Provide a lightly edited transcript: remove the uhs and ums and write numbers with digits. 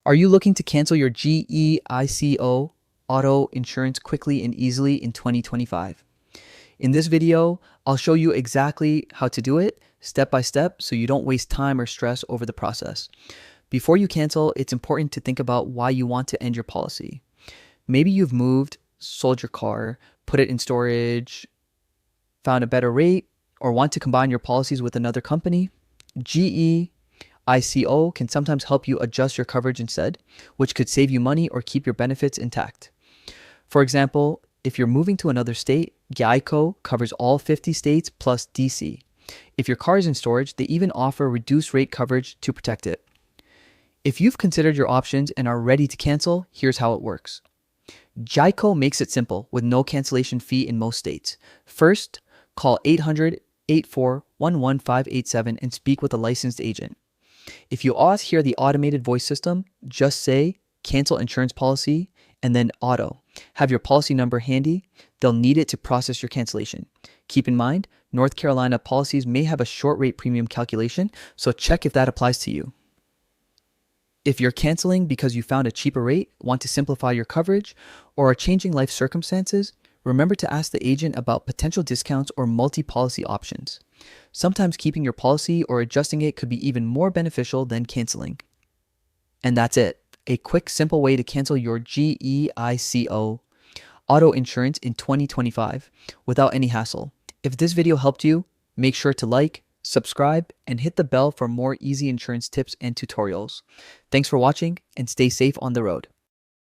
Are you looking to cancel your GEICO auto insurance quickly and easily in 2025? In this video, I'll show you exactly how to do it step by step so you don't waste time or stress over the process. Before you cancel, it's important to think about why you want to end your policy. Maybe you've moved, sold your car, put it in storage, found a better rate, or want to combine your policies with another company. GEICO can sometimes help you adjust your coverage instead, which could save you money or keep your benefits intact. For example, if you're moving to another state, GEICO covers all 50 states plus DC. If your car is in storage, they even offer reduced rate coverage to protect it. If you've considered your options and are ready to cancel, here's how it works. GEICO makes it simple with no cancellation fee in most states. First, call 800-84-11587 and speak with a licensed agent. If you also hear the automated voice system, just say cancel insurance policy and then auto. Have your policy number handy. They'll need it to process your cancellation. Keep in mind, North Carolina policies may have a short rate premium calculation, so check if that applies to you. If you're canceling because you found a cheaper rate, want to simplify your coverage, or are changing life circumstances, remember to ask the agent about potential discounts or multi-policy options. Sometimes keeping your policy or adjusting it could be even more beneficial than canceling. And that's it. A quick, simple way to cancel your GEICO auto insurance in 2025 without any hassle. If this video helped you, make sure to like, subscribe, and hit the bell for more easy insurance tips and tutorials. Thanks for watching and stay safe on the road.